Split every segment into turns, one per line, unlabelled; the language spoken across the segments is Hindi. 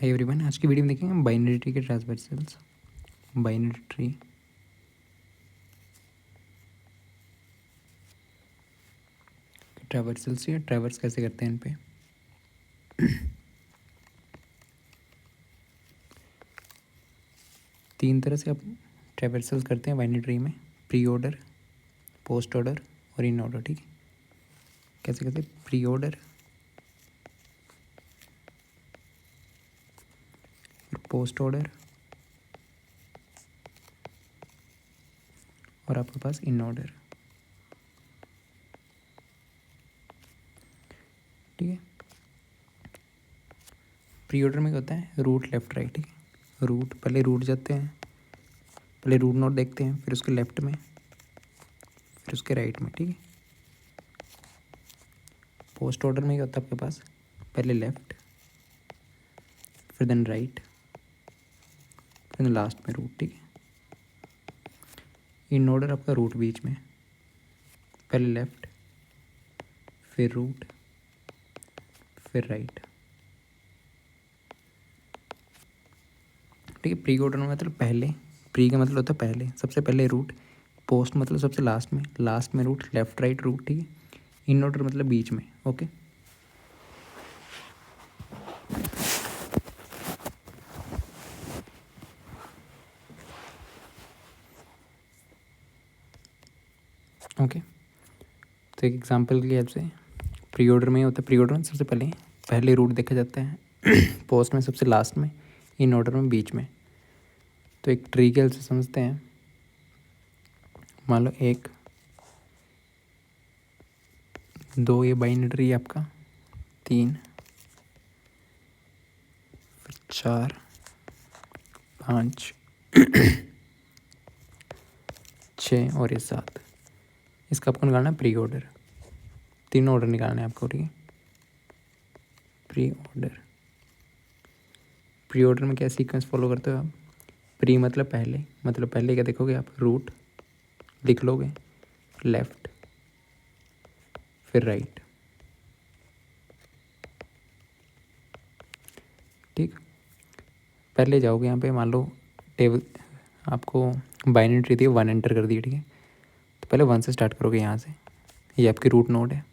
हाय एवरीवन, आज की वीडियो में देखेंगे हम बाइनरी ट्री के ट्रांसवर्सल्स। बाइनरी ट्री के ट्रांसवर्सल्स या ट्रैवर्स कैसे करते हैं इन पे। तीन तरह से आप ट्रांसवर्सल्स करते हैं बाइनरी ट्री में, प्री ऑर्डर, पोस्ट ऑर्डर और इन ऑर्डर। ठीक है, कैसे करते हैं? प्री ऑर्डर, पोस्ट ऑर्डर और आपके पास इन ऑर्डर। ठीक है, प्री ऑर्डर में क्या होता है? Root left right. ठीक है, रूट पहले रूट जाते हैं, पहले रूट नोड देखते हैं, फिर उसके लेफ्ट में, फिर उसके राइट में। ठीक है, पोस्ट ऑर्डर में क्या होता है? आपके पास पहले लेफ्ट, फिर देन राइट, फिर लास्ट में रूट। ठीक है, इन ऑर्डर आपका रूट बीच में, पहले लेफ्ट, फिर रूट, फिर राइट। ठीक है, प्री ऑर्डर में मतलब पहले, प्री का मतलब होता है पहले, सबसे पहले रूट, पोस्ट मतलब सबसे लास्ट में रूट, लेफ्ट राइट रूट। ठीक है, इन ऑर्डर मतलब बीच में। Okay, okay. तो एक एग्जांपल के लिए आपसे, प्री ऑर्डर में होता है, प्री ऑर्डर में सबसे पहले रूट देखा जाता है, पोस्ट में सबसे लास्ट में, इन ऑर्डर में बीच में। तो एक ट्री के से समझते हैं, मान लो 1 2 ये बाइनरी ट्री है आपका, 3 फिर 4 5 6 और ये 7। इसका आपको निकालना है प्री ऑर्डर, तीनों ऑर्डर निकालना है आपको। ठीक है, प्री ऑर्डर, प्री ऑर्डर में क्या सीक्वेंस फॉलो करते हो आप? प्री मतलब पहले क्या देखोगे आप? रूट लिख लोगे, लेफ्ट, फिर राइट। ठीक, पहले जाओगे यहाँ पे, मान लो टेबल आपको बाइनरी ट्री थी 1 एंटर कर दिया। ठीक है, तो पहले 1 से स्टार्ट करोगे यहाँ से, ये आपकी रूट नोड है,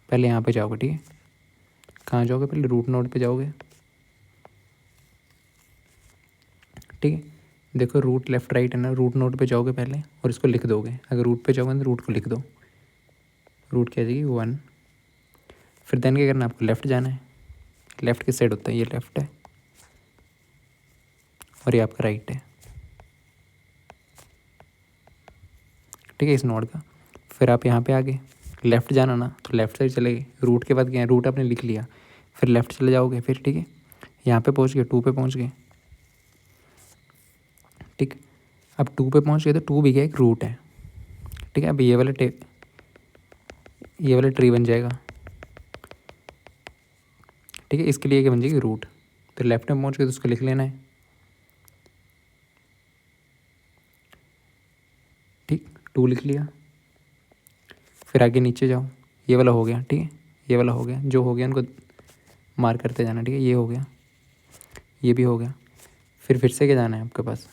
पहले यहाँ पे जाओगे। ठीक है, कहाँ जाओगे? पहले रूट नोड पे जाओगे। ठीक है, देखो रूट लेफ्ट राइट है ना, रूट नोड पे जाओगे पहले और इसको लिख दोगे। अगर रूट पे जाओगे तो रूट को लिख दो, रूट क्या जाएगी? 1। फिर देन क्या करना है आपको? लेफ्ट जाना है, लेफ्ट किस साइड होता है? ये लेफ्ट है और ये आपका राइट है। ठीक है, इस नोड का। फिर आप यहाँ पे आ गए, लेफ्ट जाना ना, तो लेफ्ट साइड चले गए, रूट के बाद गए, रूट आपने लिख लिया, फिर लेफ्ट चले जाओगे। फिर ठीक है, यहाँ पे पहुँच गए, 2 पे पहुँच गए। ठीक, अब 2 पे पहुँच गए तो 2 भी क्या एक रूट है। ठीक है, अब ये वाला ट्री बन जाएगा। ठीक है, इसके लिए क्या बन जाएगी? रूट। तो लेफ्ट में पहुँच गए तो उसको लिख लेना है। ठीक, 2 लिख लिया, फिर आगे नीचे जाओ, ये वाला हो गया। ठीक है, ये वाला हो गया, जो हो गया उनको मार्क करते जाना। ठीक है, ये हो गया, ये भी हो गया। फिर से क्या जाना है आपके पास?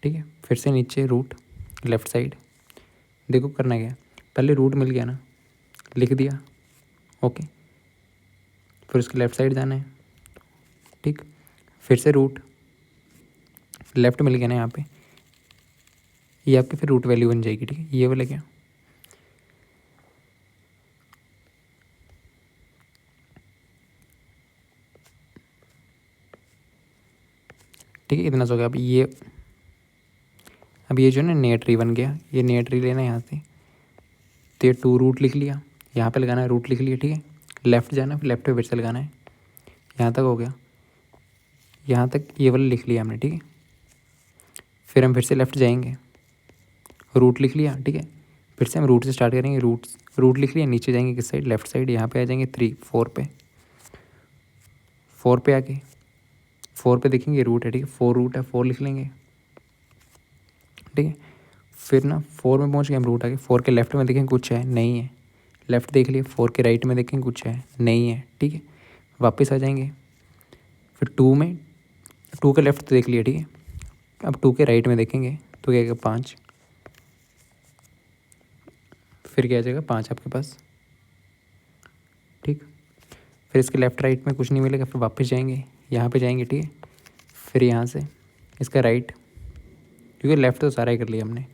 ठीक है, फिर से नीचे रूट, लेफ्ट साइड। देखो करना क्या है, पहले रूट मिल गया ना, लिख दिया। ओके, फिर उसके लेफ्ट साइड जाना है। ठीक, फिर से रूट, लेफ्ट मिल गया ना यहाँ पे, ये आपकी फिर रूट वैल्यू बन जाएगी। ठीक है, ये वाला क्या? ठीक है, इतना सो गया। अब ये जो है ना नया ट्री बन गया, ये नया ट्री लेना है यहाँ से। तो ये 2 रूट लिख लिया, यहाँ पे लगाना है, रूट लिख लिया। ठीक है, लेफ्ट जाना है, फिर लेफ्ट पे फिर से लगाना है, यहाँ तक हो गया, यहाँ तक ये वाला लिख लिया हमने। ठीक है, फिर हम फिर से लेफ्ट जाएंगे, रूट लिख लिया। ठीक है, फिर से हम रूट से स्टार्ट करेंगे, रूट लिख लिया, नीचे जाएंगे किस साइड? Left side. यहाँ पे आ जाएंगे 4 पे, 4 पे आके 4 पे देखेंगे रूट है, ठीक है, 4 रूट है, 4 लिख लेंगे, ठीक है। फिर ना 4 में पहुंच गए हम, रूट आगे 4 के लेफ्ट में देखेंगे कुछ है, नहीं है, लेफ्ट देख लिए, 4 के राइट में देखेंगे कुछ है, नहीं है, ठीक है। वापस आ जाएंगे, फिर 2 में, 2 के लेफ्ट देख लिया, ठीक है। अब 2 के राइट में देखेंगे तो क्या आएगा 5, फिर क्या आ जाएगा 5 आपके पास, ठीक। फिर इसके लेफ्ट राइट में कुछ नहीं मिलेगा, फिर वापस जाएंगे, यहाँ पे जाएंगे, ठीक है। फिर यहाँ से इसका राइट, क्योंकि लेफ्ट तो सारा ही कर लिया हमने,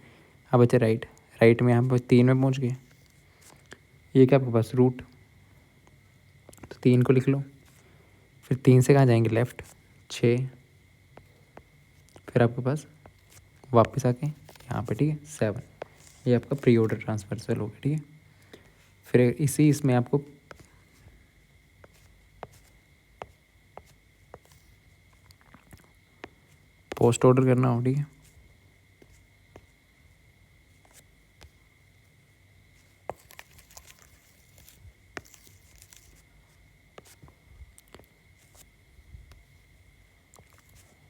अब बचा राइट, राइट में यहाँ पर 3 में पहुँच गए, ये क्या आपके पास रूट, तो 3 को लिख लो। फिर 3 से कहाँ जाएंगे लेफ्ट, 6, फिर आपके पास वापस आके यहाँ पे, ठीक है, 7, ये आपका प्री ऑर्डर ट्रांसवर्सल हो गया, ठीक है। फिर इसी इसमें आपको पोस्ट ऑर्डर करना हो, ठीक है।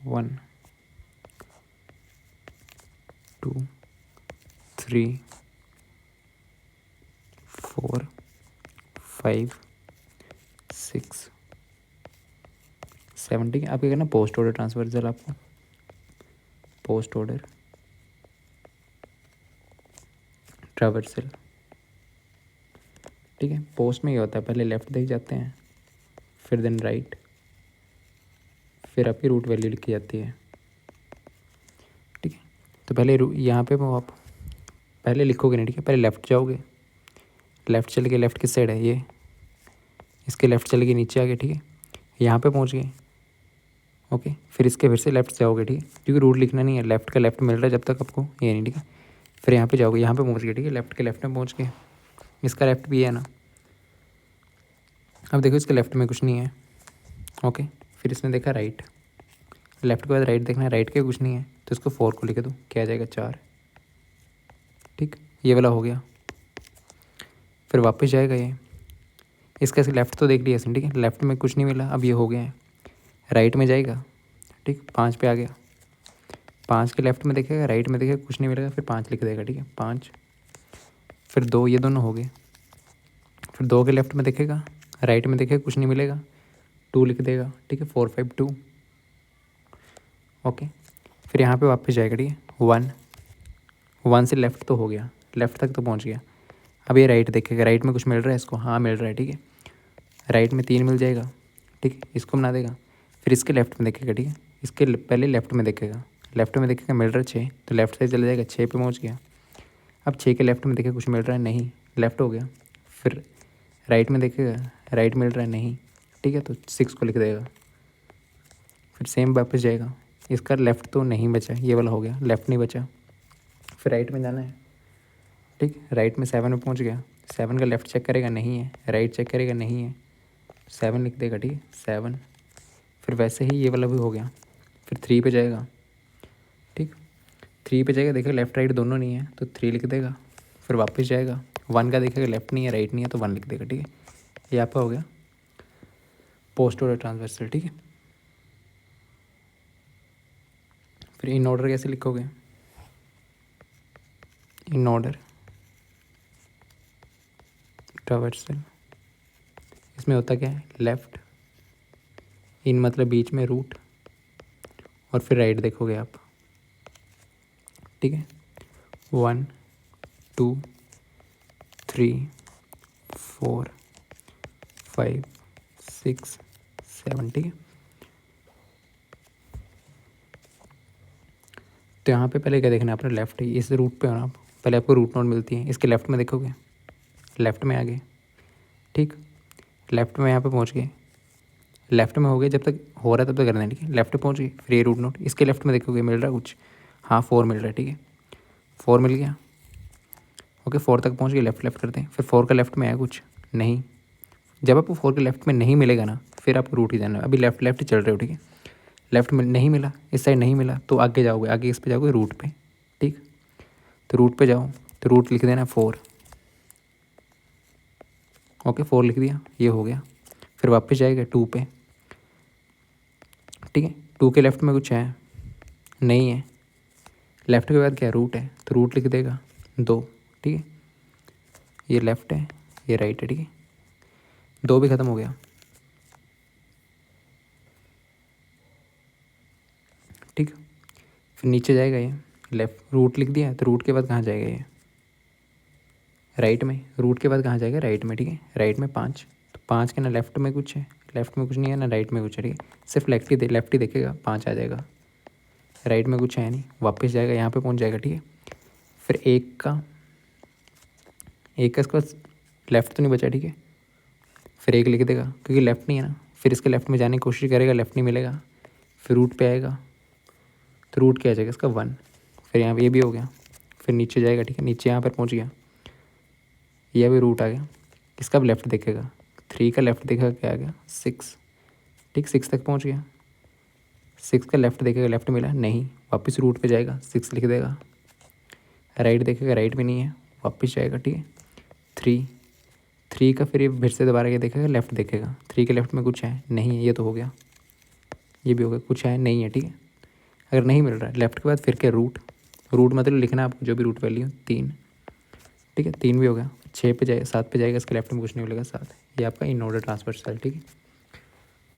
वन, 2, 3, 4, 5, 6, 7, ठीक है। आप क्या करना, पोस्ट ऑर्डर ट्रांसवर्सल, आपको पोस्ट ऑर्डर ट्रावर्सल, ठीक है। पोस्ट में ये होता है, पहले लेफ्ट देख जाते हैं, फिर देन राइट, फिर आपकी रूट वैल्यू लिखी जाती है, ठीक है। तो पहले यहाँ पे वो आप पहले लिखोगे नहीं, ठीक है, पहले लेफ़्ट जाओगे, लेफ़्ट चल के, लेफ़्ट किस साइड है ये, इसके लेफ़्ट चल के नीचे आ गए, ठीक है, यहाँ पे पहुँच गए, ओके। फिर इसके फिर से लेफ़्ट जाओगे, ठीक है, क्योंकि रूट लिखना नहीं है, लेफ़्ट का लेफ़्ट मिल रहा है जब तक आपको, ये नहीं, ठीक है। फिर यहाँ पे जाओगे, यहाँ पे पहुँच गए, ठीक है, लेफ़्ट के लेफ़्ट में पहुँच गए, इसका लेफ़्ट भी है ना, अब देखो इसके लेफ़्ट में कुछ नहीं है, ओके। फिर इसने देखा राइट, लेफ़्ट के बाद राइट देखना है, राइट के कुछ नहीं है, तो इसको 4 को लिख दो, क्या आ जाएगा 4, ठीक, ये वाला हो गया। फिर वापस जाएगा ये, इसका लेफ़्ट तो देख लिया इसने, ठीक है, लेफ़्ट में कुछ नहीं मिला, अब ये हो गया है, राइट में जाएगा, ठीक, 5 पे आ गया, 5 के लेफ़्ट में देखेगा, राइट में देखेगा, कुछ नहीं मिलेगा, फिर 5 लिख देगा, ठीक है, 5, फिर 2, ये दोनों हो गए, फिर 2 के लेफ़्ट में देखेगा, राइट में देखेगा, कुछ नहीं मिलेगा, 2 लिख देगा, ठीक है, 4, 5, 2, ओके। फिर यहाँ पे वापस जाएगा, ठीक है, 1, 1 से लेफ़्ट तो हो गया, लेफ़्ट तक तो पहुँच गया, अब ये राइट देखेगा, राइट में कुछ मिल रहा है इसको, हाँ मिल रहा है, ठीक है, राइट में 3 मिल जाएगा, ठीक है, इसको बना देगा। फिर इसके लेफ़्ट में देखेगा, ठीक है, इसके पहले लेफ़्ट में देखेगा, लेफ़्ट में देखेगा मिल रहा है 6, तो लेफ़्ट साइड चला जाएगा, 6 पे पहुँच गया। अब 6 के लेफ़्ट में देखेगा कुछ मिल रहा है, नहीं, लेफ़्ट हो गया। फिर राइट में देखेगा, राइट मिल रहा है, नहीं, ठीक है, तो 6 को लिख देगा। फिर सेम वापस जाएगा, इसका लेफ़्ट तो नहीं बचा, ये वाला हो गया, लेफ़्ट नहीं बचा। फिर राइट में जाना है, ठीक, राइट में 7 में पहुँच गया, 7 का लेफ़्ट चेक करेगा, नहीं है, राइट चेक करेगा, नहीं है, 7 लिख देगा, ठीक है, 7। फिर वैसे ही ये वाला भी हो गया। फिर 3 पे जाएगा, ठीक, 3 पे जाएगा, देखेगा लेफ़्ट राइट दोनों नहीं है, तो 3 लिख देगा। फिर वापस जाएगा, 1 का देखेगा लेफ़्ट नहीं है, राइट नहीं है, तो 1 लिख देगा, ठीक है, ये आपका हो गया पोस्ट ऑर्डर ट्रांसवर्सल, ठीक है। फिर इन ऑर्डर कैसे लिखोगे, इन ऑर्डर ट्रांसवर्सल, इसमें होता क्या है, लेफ़्ट, इन मतलब बीच में रूट, और फिर राइट देखोगे आप, ठीक है, 1, 2, 3, 4, 5, 6, 7, ठीक है। तो यहाँ पे पहले क्या देखना है, अपना लेफ़्ट है, इस रूट पे होना आप, पहले आपको रूट नोट मिलती है, इसके लेफ़्ट में देखोगे, लेफ़्ट में आ गए, ठीक, लेफ़्ट में यहाँ पे पहुँच गए, लेफ़्ट में हो गए, जब तक हो रहा है तब तक करना है, ठीक है, लेफ़्ट पहुँच गए, फिर ये रूट नोट, इसके लेफ़्ट में देखोगे मिल रहा है कुछ, हाँ 4 मिल रहा है, ठीक है, 4 मिल गया, ओके, 4 तक पहुँच गए, लेफ़्ट लेफ़्ट करते हैं। फिर 4 का लेफ़्ट में आया कुछ, नहीं, जब आपको 4 के लेफ़्ट में नहीं मिलेगा ना, फिर आपको रूट ही जाना है, अभी लेफ़्ट लेफ़्ट चल रहे हो, ठीक है, लेफ़्ट में नहीं मिला, इस साइड नहीं मिला, तो आगे जाओगे, आगे इस पे जाओगे रूट पे, ठीक, तो रूट पे जाओ, तो रूट लिख देना 4, ओके, 4 लिख दिया, ये हो गया। फिर वापस जाएगा 2 पे, ठीक है, टू के लेफ्ट में कुछ है नहीं है, लेफ्ट के बाद क्या रूट है तो रूट लिख देगा 2, ठीक है। ये लेफ्ट है ये राइट है, ठीक है। 2 भी ख़त्म हो गया, ठीक है। फिर नीचे जाएगा ये लेफ्ट, रूट लिख दिया तो रूट के बाद कहाँ जाएगा ये राइट में, रूट के बाद कहाँ जाएगा राइट में, ठीक है। राइट में 5, तो 5 के ना लेफ्ट में कुछ है, लेफ्ट में कुछ नहीं है ना राइट में कुछ है, ठीक है। सिर्फ लेफ्ट ही देखेगा, 5 आ जाएगा। राइट में कुछ है नहीं, वापस जाएगा यहाँ पे पहुँच जाएगा, ठीक है। फिर एक का इसका लेफ्ट तो नहीं बचा, ठीक है। फिर 1 लिख देगा क्योंकि लेफ्ट नहीं है ना, फिर इसके लेफ्ट में जाने की कोशिश करेगा, लेफ्ट नहीं मिलेगा। फिर रूट पे आएगा तो रूट क्या आ जाएगा इसका 1। फिर यहाँ पे ये भी हो गया, फिर नीचे जाएगा, ठीक है। नीचे यहाँ पर पहुँच गया, यह भी रूट आ गया। इसका भी लेफ्ट देखेगा, 3 का लेफ्ट देखेगा क्या आ गया 6, ठीक। 6 तक पहुँच गया, 6 का लेफ्ट देखेगा, लेफ्ट मिला नहीं, वापस रूट पे जाएगा, 6 लिख देगा। राइट देखेगा, राइट में नहीं है, वापस जाएगा, ठीक है। 3 का फिर ये फिर से दोबारा ये देखेगा, लेफ्ट देखेगा, 3 के लेफ्ट में कुछ है नहीं है, ये तो हो गया, ये भी हो गया, कुछ है नहीं है, ठीक है। अगर नहीं मिल रहा है लेफ्ट के बाद फिर क्या रूट मतलब लिखना है आपको जो भी रूट वैल्यू 3, ठीक है। 3 भी हो गया, 6 पे जाए 7 पे जाएगा, इसके लेफ्ट में कुछ नहीं मिलेगा 7। ये आपका इन ऑर्डर ट्रांसफर स्टाइल, ठीक है।